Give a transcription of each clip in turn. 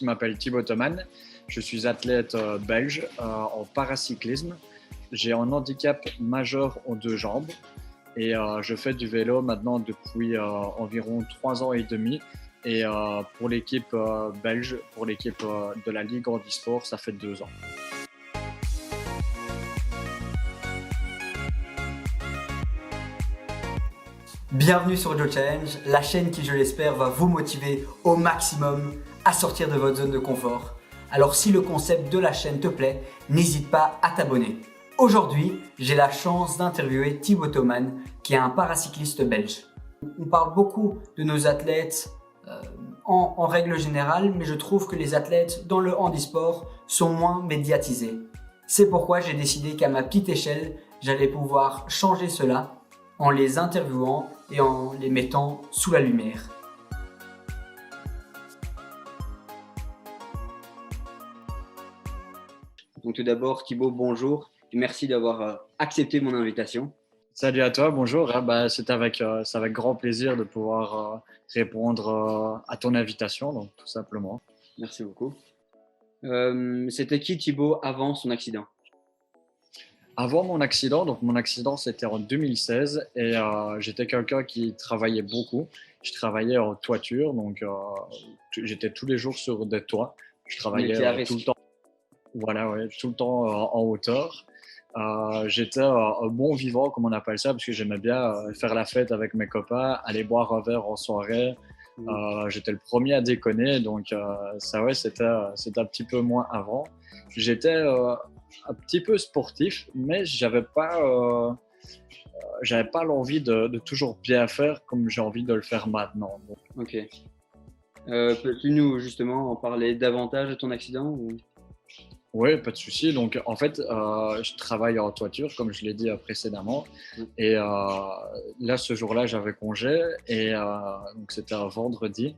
Je m'appelle Thibaut Thoman, je suis athlète belge en paracyclisme. J'ai un handicap majeur aux deux jambes et je fais du vélo maintenant depuis environ 3 ans et demi. Et pour l'équipe belge, pour l'équipe de la Ligue Handisport, ça fait 2 ans. Bienvenue sur Joe Challenge, la chaîne qui, je l'espère, va vous motiver au maximum à sortir de votre zone de confort. Alors si le concept de la chaîne te plaît, n'hésite pas à t'abonner. Aujourd'hui, j'ai la chance d'interviewer Thibaut Thoman, qui est un paracycliste belge. On parle beaucoup de nos athlètes en règle générale, mais je trouve que les athlètes dans le handisport sont moins médiatisés. C'est pourquoi j'ai décidé qu'à ma petite échelle, j'allais pouvoir changer cela en les interviewant et en les mettant sous la lumière. Donc tout d'abord, Thibaut, bonjour et merci d'avoir accepté mon invitation. Salut à toi, bonjour. C'est avec grand plaisir de pouvoir répondre à ton invitation, donc tout simplement. Merci beaucoup. C'était qui Thibaut avant son accident? Avant mon accident, donc mon accident c'était en 2016 et j'étais quelqu'un qui travaillait beaucoup. Je travaillais en toiture, donc j'étais tous les jours sur des toits. Je travaillais tout le temps, voilà, ouais, tout le temps en hauteur. J'étais un bon vivant, comme on appelle ça, parce que j'aimais bien faire la fête avec mes copains, aller boire un verre en soirée. J'étais le premier à déconner, donc ça ouais, c'était un petit peu moins avant. J'étais un petit peu sportif, mais j'avais pas l'envie de toujours bien faire comme j'ai envie de le faire maintenant. Donc. Ok. Peux-tu nous justement en parler davantage de ton accident ou... Oui, pas de souci. Donc, en fait, je travaille en toiture, comme je l'ai dit précédemment. Et là, ce jour-là, j'avais congé. Et donc, c'était un vendredi.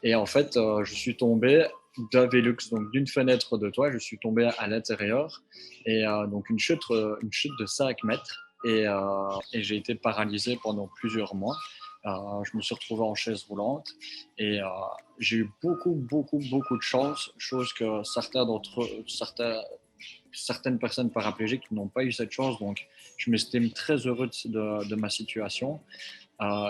Et en fait, je suis tombé d'un Velux, donc d'une fenêtre de toit. Je suis tombé à l'intérieur. Et donc, une chute de 5 mètres. Et j'ai été paralysé pendant plusieurs mois. Je me suis retrouvé en chaise roulante et j'ai eu beaucoup de chance, chose que certaines personnes paraplégiques n'ont pas eu cette chance. Donc, je m'estime très heureux de ma situation.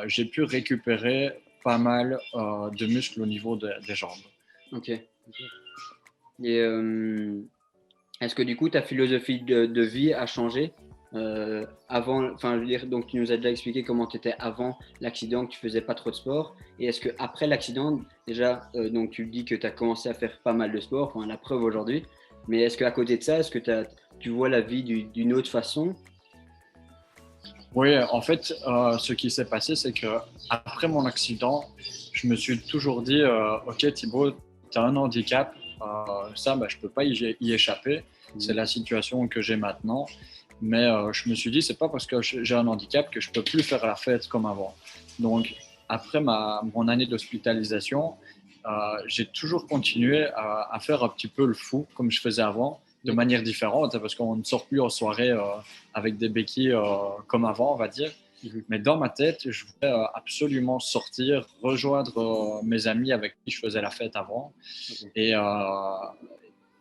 J'ai pu récupérer pas mal de muscles au niveau des jambes. Ok. Et est-ce que du coup ta philosophie de vie a changé avant, enfin je veux dire, donc tu nous as déjà expliqué comment tu étais avant l'accident, que tu faisais pas trop de sport, et est-ce que après l'accident déjà, donc tu dis que tu as commencé à faire pas mal de sport, enfin la preuve aujourd'hui, mais est-ce qu'à côté de ça, est-ce que tu vois la vie d'une autre façon? Oui, en fait, ce qui s'est passé, c'est que après mon accident, je me suis toujours dit, ok Thibaut, tu as un handicap, ça, je peux pas y échapper. C'est la situation que j'ai maintenant. Mais je me suis dit, c'est pas parce que j'ai un handicap que je peux plus faire la fête comme avant. Donc, après mon année d'hospitalisation, j'ai toujours continué à faire un petit peu le fou comme je faisais avant, de manière différente, parce qu'on ne sort plus en soirée avec des béquilles comme avant, on va dire. Mais dans ma tête, je voulais absolument sortir, rejoindre mes amis avec qui je faisais la fête avant. Et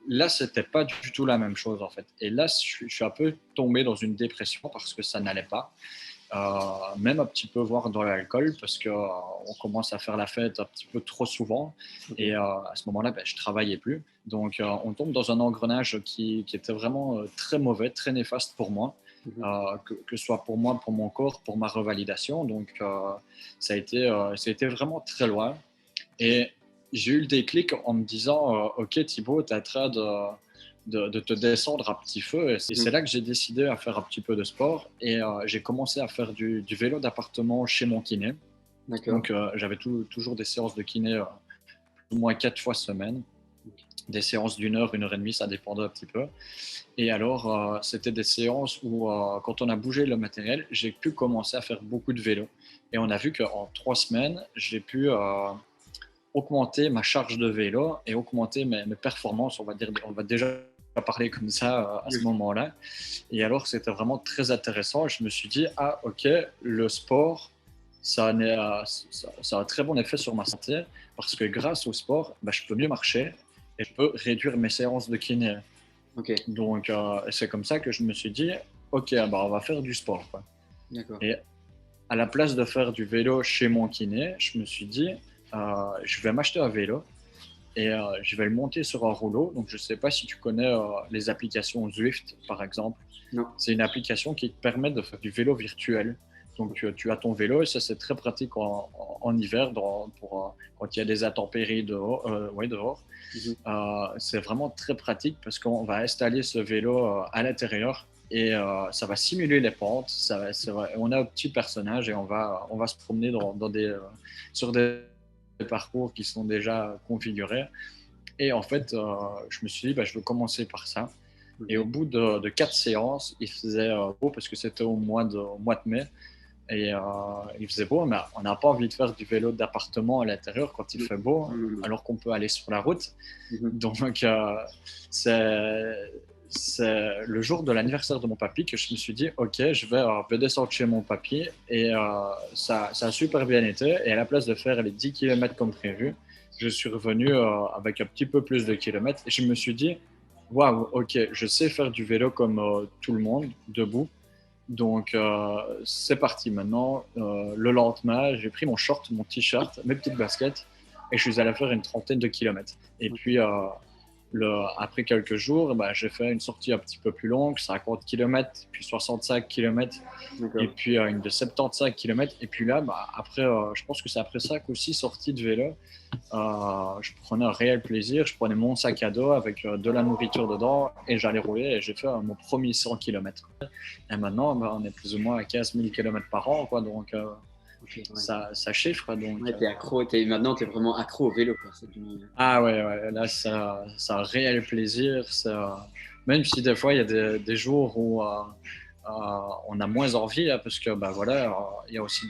là, c'était pas du tout la même chose en fait. Et là, je suis un peu tombé dans une dépression parce que ça n'allait pas. Même un petit peu voir dans l'alcool parce qu'on commence à faire la fête un petit peu trop souvent. Et à ce moment-là, je travaillais plus. Donc, on tombe dans un engrenage qui était vraiment très mauvais, très néfaste pour moi. Que ce soit pour moi, pour mon corps, pour ma revalidation. Donc, ça a été vraiment très loin. Et j'ai eu le déclic en me disant ok Thibaut, tu es en train de te descendre à petit feu. Et c'est là que j'ai décidé à faire un petit peu de sport et j'ai commencé à faire du vélo d'appartement chez mon kiné. Donc j'avais toujours des séances de kiné au moins 4 fois semaine, des séances d'1 heure, 1 heure et demie, ça dépendait un petit peu. Et alors c'était des séances où quand on a bougé le matériel, j'ai pu commencer à faire beaucoup de vélo. Et on a vu qu'en 3 semaines, j'ai pu augmenter ma charge de vélo et augmenter mes performances, on va déjà parler comme ça à ce moment-là. Et alors, c'était vraiment très intéressant. Je me suis dit, ah ok, le sport, ça a un très bon effet sur ma santé parce que grâce au sport, bah, je peux mieux marcher et je peux réduire mes séances de kiné. Ok, Donc, c'est comme ça que je me suis dit, ok, bah, on va faire du sport, quoi. d'accord. Et à la place de faire du vélo chez mon kiné, je me suis dit, je vais m'acheter un vélo et je vais le monter sur un rouleau. Donc, je ne sais pas si tu connais les applications Zwift, par exemple. Non. C'est une application qui te permet de faire du vélo virtuel. Donc, tu as ton vélo et ça, c'est très pratique en hiver quand il y a des intempéries dehors. Dehors. Mhm. C'est vraiment très pratique parce qu'on va installer ce vélo à l'intérieur et ça va simuler les pentes. On a un petit personnage et on va se promener sur des parcours qui sont déjà configurés. Et en fait, je me suis dit, bah, je veux commencer par ça. Et au Ok. bout de 4 séances, il faisait beau parce que c'était au mois de mai. Et il faisait beau, mais on n'a pas envie de faire du vélo d'appartement à l'intérieur quand il fait beau, Mhm. alors qu'on peut aller sur la route. Mhm. Donc, c'est le jour de l'anniversaire de mon papy que je me suis dit, OK, je vais descendre chez mon papy. Et ça a super bien été. Et à la place de faire les 10 km comme prévu, je suis revenu avec un petit peu plus de kilomètres. Et je me suis dit, waouh, OK, je sais faire du vélo comme tout le monde, debout. Donc, c'est parti maintenant. Le lendemain, j'ai pris mon short, mon t-shirt, mes petites baskets et je suis allé faire une trentaine de kilomètres. Et puis, après quelques jours, bah, j'ai fait une sortie un petit peu plus longue, 50 km, puis 65 km, et D'accord. puis une de 75 km. Et puis là, bah, après, je pense que c'est après 5 ou 6 sorties de vélo. Je prenais un réel plaisir. Je prenais mon sac à dos avec de la nourriture dedans et j'allais rouler et j'ai fait mon premier 100 km. Et maintenant, bah, on est plus ou moins à 15 000 km par an, quoi, donc Ok, ouais. ça chiffre. Donc, Ouais, t'es accro, maintenant t'es vraiment accro au vélo, quoi. ah ouais, ouais, là, ça a un réel plaisir. Même si des fois, il y a des jours où on a moins envie, hein, parce que bah, voilà, il y a aussi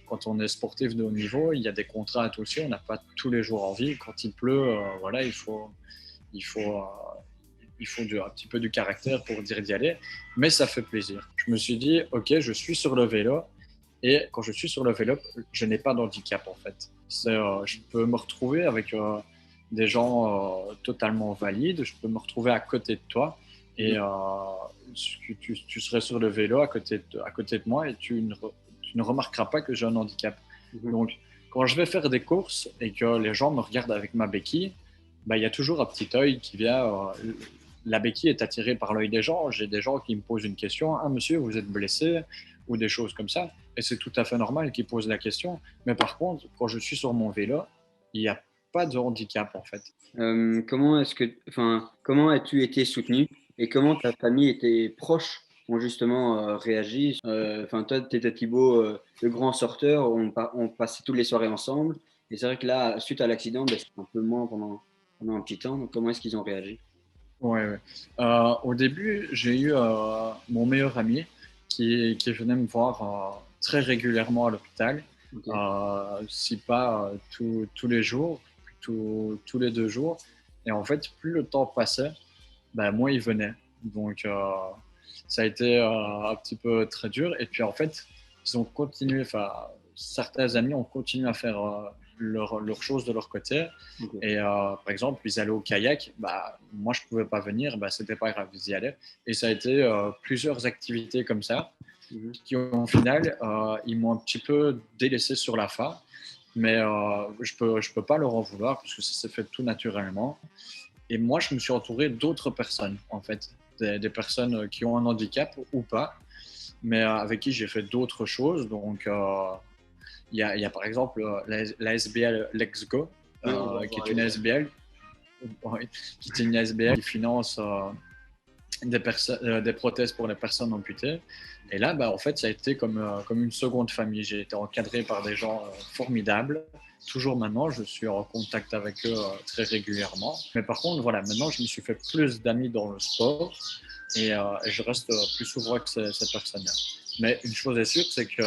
quand on est sportif de haut niveau, il y a des contraintes aussi. On n'a pas tous les jours envie. Quand il pleut, voilà, il faut, euh, un petit peu du caractère pour dire d'y aller. Mais ça fait plaisir. Je me suis dit, OK, je suis sur le vélo. Et quand je suis sur le vélo, je n'ai pas d'handicap en fait. Je peux me retrouver avec des gens totalement valides, je peux me retrouver à côté de toi et Mhm. tu serais sur le vélo à côté de moi et tu ne remarqueras pas que j'ai un handicap. Mhm. Donc, quand je vais faire des courses et que les gens me regardent avec ma béquille, bah, il y a toujours un petit œil qui vient. La béquille est attirée par l'œil des gens. J'ai des gens qui me posent une question. Ah, monsieur, vous êtes blessé? Ou des choses comme ça. Et c'est tout à fait normal qu'ils posent la question. Mais par contre, quand je suis sur mon vélo, il n'y a pas de handicap en fait. Comment as-tu été soutenu et comment ta famille et tes proches ont justement réagi? Toi, tu étais Thibaut, le grand sorteur, on passait toutes les soirées ensemble. Et c'est vrai que là, suite à l'accident, ben, c'était un peu moins pendant un petit temps. Donc, comment est-ce qu'ils ont réagi? Ouais, ouais. Au début, j'ai eu mon meilleur ami qui venait me voir très régulièrement à l'hôpital, Ok, si pas tous les jours, tous les 2 jours. Et en fait, plus le temps passait, bah, moins il venait. Donc, ça a été un petit peu très dur. Et puis, en fait, ils ont continué, enfin, certains amis ont continué à faire leurs choses de leur côté. ok. Et par exemple, ils allaient au kayak. Bah, moi, je ne pouvais pas venir. Bah, c'était pas grave, ils y allaient. Et ça a été plusieurs activités comme ça Mhm. qui, au final, ils m'ont un petit peu délaissé sur la fin. Mais je peux pas leur en vouloir parce que ça s'est fait tout naturellement. Et moi, je me suis entouré d'autres personnes, en fait, des personnes qui ont un handicap ou pas, mais avec qui j'ai fait d'autres choses. Donc, il y a par exemple la SBL Let's Go, Ouais, on va qui est voir une les- SBL, ouais, qui est une SBL qui finance des prothèses pour les personnes amputées. Et là, bah, en fait, ça a été comme une seconde famille. J'ai été encadré par des gens formidables. Toujours maintenant, je suis en contact avec eux très régulièrement. Mais par contre, voilà, maintenant, je me suis fait plus d'amis dans le sport et je reste plus souvent avec ces personnes-là. Mais une chose est sûre, c'est que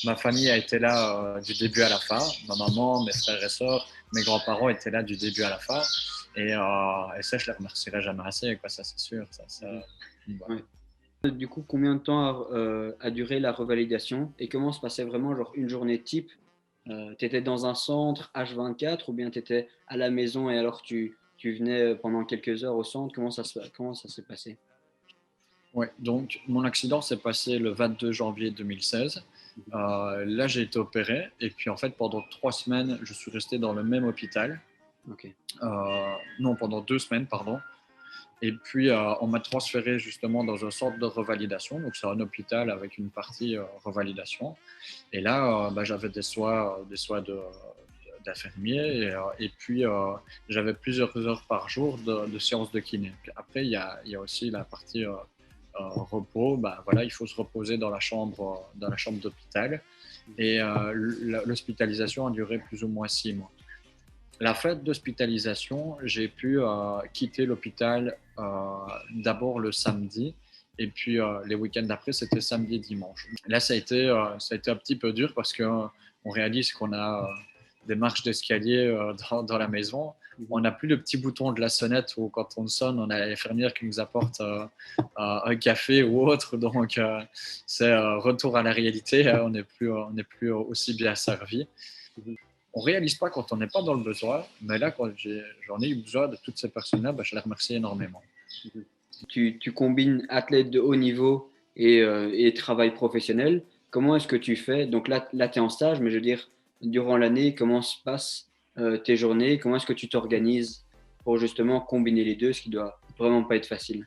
ma famille a été là du début à la fin. Ma maman, mes frères et sœurs, mes grands-parents étaient là du début à la fin. Et ça, je les remercierai jamais assez, quoi, ça c'est sûr. Mhm. Voilà. Ouais. Du coup, combien de temps a duré la revalidation et comment se passait vraiment genre une journée type? Tu étais dans un centre H24 ou bien tu étais à la maison et alors tu venais pendant quelques heures au centre? Comment ça s'est passé? Ouais, donc mon accident s'est passé le 22 janvier 2016. Là, j'ai été opéré et puis en fait, pendant 3 semaines, je suis resté dans le même hôpital. Ok. Non, pendant 2 semaines, pardon. Et puis, on m'a transféré justement dans un centre de revalidation. Donc, c'est un hôpital avec une partie revalidation. Et là, j'avais des soins d'infirmier et puis j'avais plusieurs heures par jour de séances de kiné. Puis après, il y a aussi la partie repos. Voilà, il faut se reposer dans la chambre d'hôpital. Et l'hospitalisation a duré plus ou moins 6 mois. La fin d'hospitalisation, j'ai pu quitter l'hôpital d'abord le samedi et puis les week-ends d'après, c'était samedi et dimanche. Là, ça a été un petit peu dur parce qu'on réalise qu'on a des marches d'escalier dans la maison. On n'a plus le petit bouton de la sonnette où quand on sonne, on a l'infirmière qui nous apporte un café ou autre. Donc, c'est retour à la réalité. On n'est plus aussi bien servi. On réalise pas quand on n'est pas dans le besoin, mais là, quand j'en ai eu besoin de toutes ces personnes-là, je les remercie énormément. Tu combines athlète de haut niveau et travail professionnel. Comment est-ce que tu fais? Donc là tu es en stage, mais je veux dire, durant l'année, comment se passent tes journées? Comment est-ce que tu t'organises pour justement combiner les deux, ce qui doit vraiment pas être facile?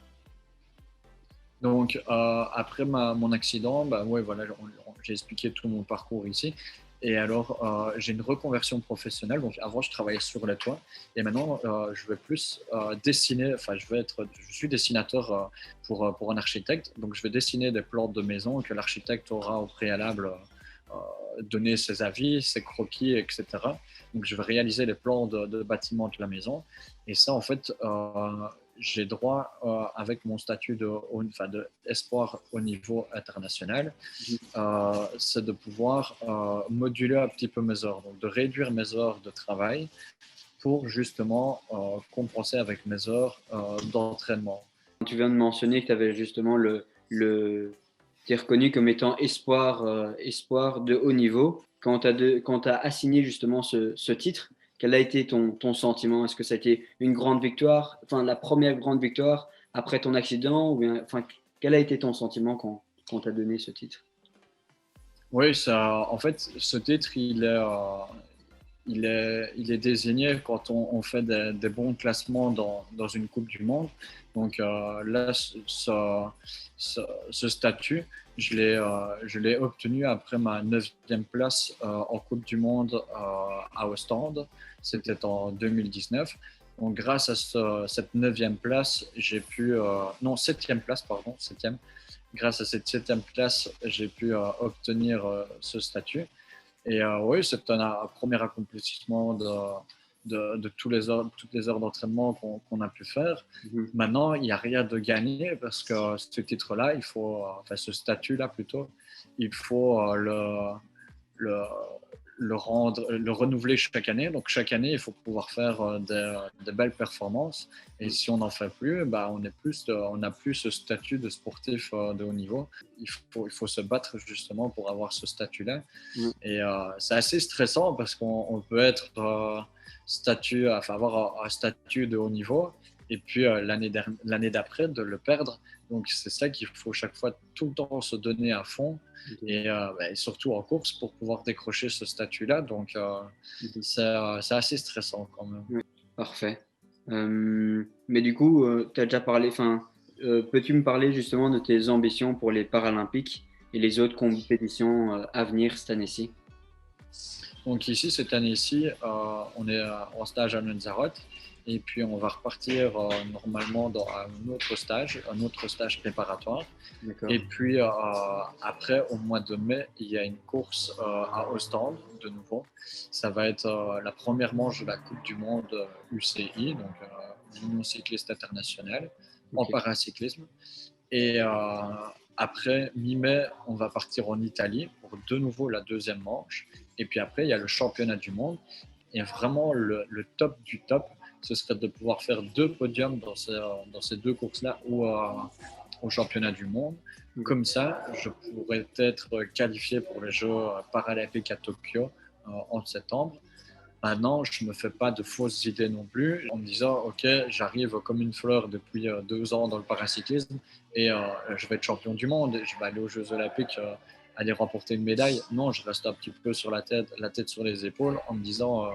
Donc, après mon accident, ouais, voilà, j'ai expliqué tout mon parcours ici. Et alors, j'ai une reconversion professionnelle. Donc, avant, je travaillais sur les toits. Et maintenant, je vais plus dessiner. Enfin, je suis dessinateur pour un architecte. Donc, je vais dessiner des plans de maison que l'architecte aura au préalable donné ses avis, ses croquis, etc. Donc, je vais réaliser les plans de bâtiment de la maison. Et ça, en fait, j'ai droit, avec mon statut de espoir au niveau international, c'est de pouvoir moduler un petit peu mes heures, donc de réduire mes heures de travail pour justement compenser avec mes heures d'entraînement. Tu viens de mentionner que tu avais justement tu es reconnu comme étant espoir de haut niveau. Quand tu as assigné justement ce titre, quel a été ton sentiment? Est-ce que ça a été une grande victoire, enfin la première grande victoire après ton accident, ou bien, enfin, quel a été ton sentiment quand tu as donné ce titre? Oui, en fait, ce titre, il est désigné quand on fait des bons classements dans une Coupe du Monde. Donc là, ce statut, je l'ai obtenu après ma 9e place en Coupe du Monde à Ostende. C'était en 2019. Donc grâce à cette 9e place, non, 7e place, pardon, 7e. Grâce à cette 7e place, j'ai pu obtenir ce statut. Et oui, c'est un premier accomplissement de toutes les heures d'entraînement qu'on a pu faire. Mhm. Maintenant, il n'y a rien de gagné parce que ce titre-là, enfin ce statut-là plutôt, il faut le, le renouveler chaque année. Donc chaque année, il faut pouvoir faire de belles performances. Et si on n'en fait plus, on n'a plus ce statut de sportif de haut niveau. Il faut se battre justement pour avoir ce statut-là. Mhm. Et c'est assez stressant parce qu'on peut être avoir un statut de haut niveau et puis l'année d'après de le perdre. Donc c'est ça qu'il faut chaque fois tout le temps se donner à fond et surtout en course pour pouvoir décrocher ce statut-là. Donc Mhm. c'est assez stressant quand même. Oui, parfait. Mais du coup, tu as déjà parlé, enfin, peux-tu me parler justement de tes ambitions pour les Paralympiques et les autres compétitions à venir cette année-ci? Donc ici, cette année-ci, on est en stage à Lanzarote et puis on va repartir normalement dans un autre stage préparatoire. D'accord. Et puis après, au mois de mai, il y a une course à Ostende de nouveau. Ça va être la première manche de la Coupe du Monde UCI, donc l'Union cycliste internationale, en Ok. paracyclisme. Et après, mi-mai, on va partir en Italie pour de nouveau la deuxième manche. Et puis après, il y a le championnat du monde. Et vraiment, le top du top, ce serait de pouvoir faire 2 podiums dans ces 2 courses-là au championnat du monde. Comme ça, je pourrais être qualifié pour les Jeux paralympiques à Tokyo en septembre. Maintenant, je ne me fais pas de fausses idées non plus en me disant, OK, j'arrive comme une fleur depuis 2 ans dans le paracyclisme et je vais être champion du monde, et je vais aller aux Jeux Olympiques, aller remporter une médaille. Non, je reste un petit peu sur la tête sur les épaules en me disant,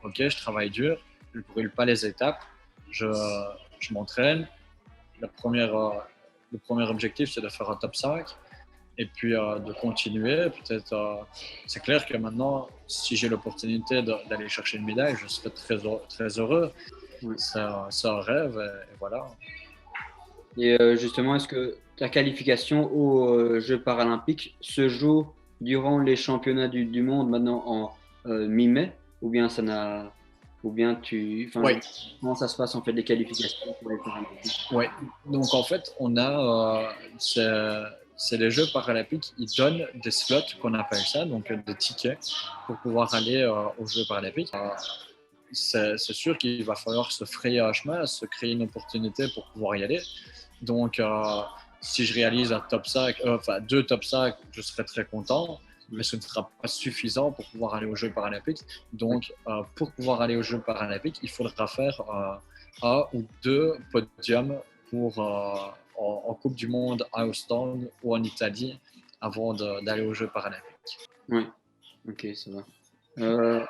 OK, je travaille dur, je ne brûle pas les étapes, je, je m'entraîne. Le premier objectif, c'est de faire un top 5 et puis de continuer. Peut-être, c'est clair que maintenant, si j'ai l'opportunité d'aller chercher une médaille, je serai très heureux. Oui. C'est un rêve et voilà. Et justement, est-ce que ta qualification aux Jeux paralympiques se joue durant les championnats du monde maintenant en mi-mai, ou bien Oui, comment ça se passe en fait les qualifications pour les Paralympiques? ouais. Donc en fait, on a, c'est les Jeux paralympiques, ils donnent des slots qu'on appelle ça, donc des tickets pour pouvoir aller aux Jeux paralympiques. C'est sûr qu'il va falloir se frayer un chemin, se créer une opportunité pour pouvoir y aller. Donc, si je réalise un top 5, enfin 2 top 5, je serai très content, mais ce ne sera pas suffisant pour pouvoir aller aux Jeux paralympiques. Donc, pour pouvoir aller aux Jeux paralympiques, il faudra faire 1 ou 2 podiums en Coupe du Monde à Ostende ou en Italie avant d'aller aux Jeux paralympiques. Oui, ok, ça va.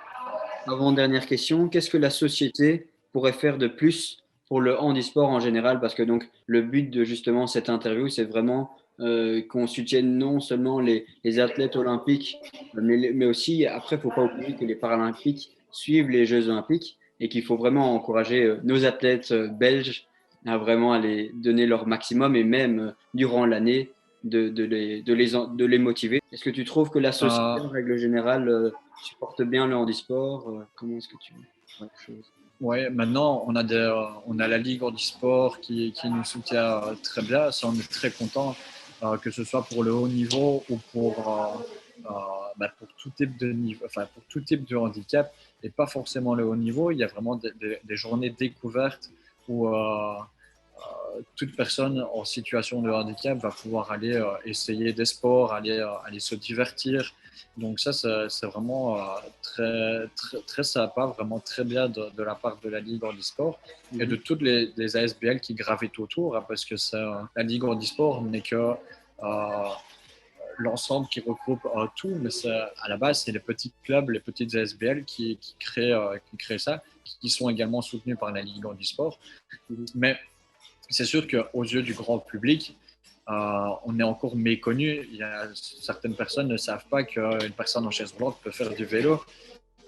Avant-dernière question, qu'est-ce que la société pourrait faire de plus pour le handisport en général? Parce que donc le but de justement cette interview, c'est vraiment qu'on soutienne non seulement les athlètes olympiques, mais aussi, après, il ne faut pas oublier que les Paralympiques suivent les Jeux olympiques et qu'il faut vraiment encourager nos athlètes belges à vraiment aller donner leur maximum et même durant l'année de les motiver. Est-ce que tu trouves que la société, Euh, en règle générale, supporte bien le handisport? Comment est-ce que tu vois la chose? Ouais, maintenant on a la Ligue handisport qui nous soutient très bien. Ça, on est très content, que ce soit pour le haut niveau ou pour tout type de niveau, enfin pour tout type de handicap et pas forcément le haut niveau. Il y a vraiment des journées découvertes où toute personne en situation de handicap va pouvoir aller essayer des sports, aller se divertir. Donc ça, c'est vraiment très sympa, vraiment très bien de la part de la Ligue handisport et de toutes les ASBL qui gravitent autour, hein, parce que la Ligue handisport n'est que l'ensemble qui regroupe tout, mais à la base, c'est les petits clubs, les petites ASBL qui créent ça, qui sont également soutenus par la Ligue handisport. Mais c'est sûr qu'aux yeux du grand public, on est encore méconnu. Il y a, certaines personnes ne savent pas qu'une personne en chaise roulante peut faire du vélo.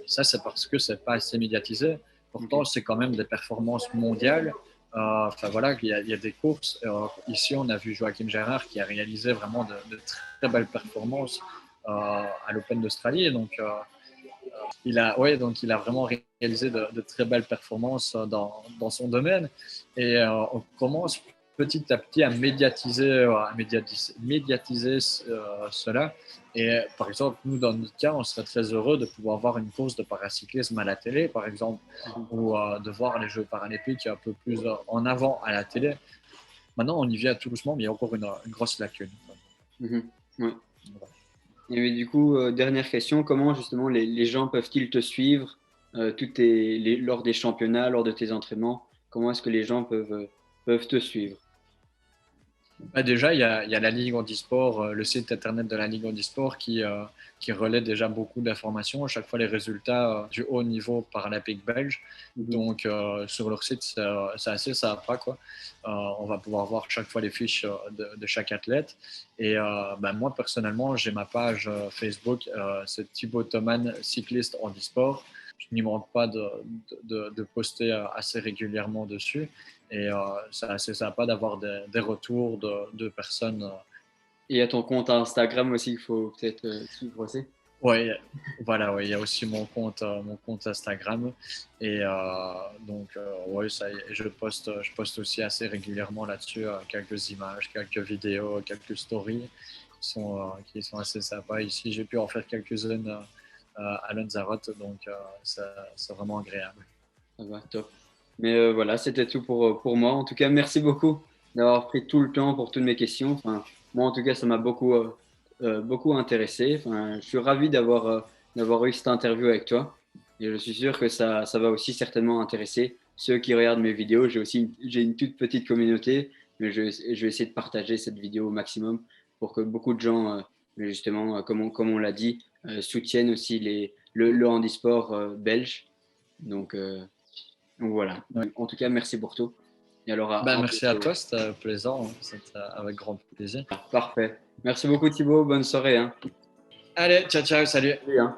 Ça, c'est parce que c'est pas assez médiatisé. Pourtant, c'est quand même des performances mondiales. Enfin voilà, il y a des courses. Ici, on a vu Joachim Gérard qui a réalisé vraiment de très belles performances à l'Open d'Australie. Donc, donc il a vraiment réalisé de très belles performances dans son domaine. Et on commence petit à petit à médiatiser cela. Et par exemple, nous, dans notre cas, on serait très heureux de pouvoir voir une course de paracyclisme à la télé, par exemple, ou de voir les Jeux paralympiques un peu plus en avant à la télé. Maintenant, on y vient tout doucement, mais il y a encore une grosse lacune. Ouais. Voilà. Et du coup, dernière question, comment justement les gens peuvent-ils te suivre lors des championnats, lors de tes entraînements? Comment est-ce que les gens peuvent te suivre? Déjà, il y a la Ligue handisport, le site internet de la Ligue handisport qui relaie déjà beaucoup d'informations. À chaque fois, les résultats du haut niveau paralympique belge. Donc, sur leur site, c'est assez sympa, quoi. On va pouvoir voir chaque fois les fiches de chaque athlète. Et moi, personnellement, j'ai ma page Facebook, c'est Thibaut Thoman, cycliste handisport. Je n'y manque pas de poster assez régulièrement dessus. Et c'est assez sympa d'avoir des retours de personnes. Et à ton compte Instagram aussi, il faut peut-être suivre aussi. Ouais, voilà, ouais, il y a aussi mon compte Instagram. Et donc, ouais, je poste aussi assez régulièrement là-dessus quelques images, quelques vidéos, quelques stories qui sont assez sympas. Ici, j'ai pu en faire quelques-unes à Lanzarote, donc c'est vraiment agréable. Ça va, top. Mais voilà, c'était tout pour moi. En tout cas, merci beaucoup. d'avoir pris tout le temps pour toutes mes questions. Enfin, moi, en tout cas, ça m'a beaucoup intéressé. Enfin, je suis ravi d'avoir eu cette interview avec toi. Et je suis sûr que ça va aussi certainement intéresser ceux qui regardent mes vidéos. J'ai une toute petite communauté, mais je vais essayer de partager cette vidéo au maximum pour que beaucoup de gens, justement, comme on l'a dit, soutiennent aussi le handisport belge. Donc, euh, donc voilà. Ouais. En tout cas, merci pour tout. Et alors, Merci à toi, c'était plaisant, hein. C'était avec grand plaisir. parfait. Merci beaucoup Thibaut, bonne soirée. Hein. Allez, ciao, ciao, salut. Salut, hein.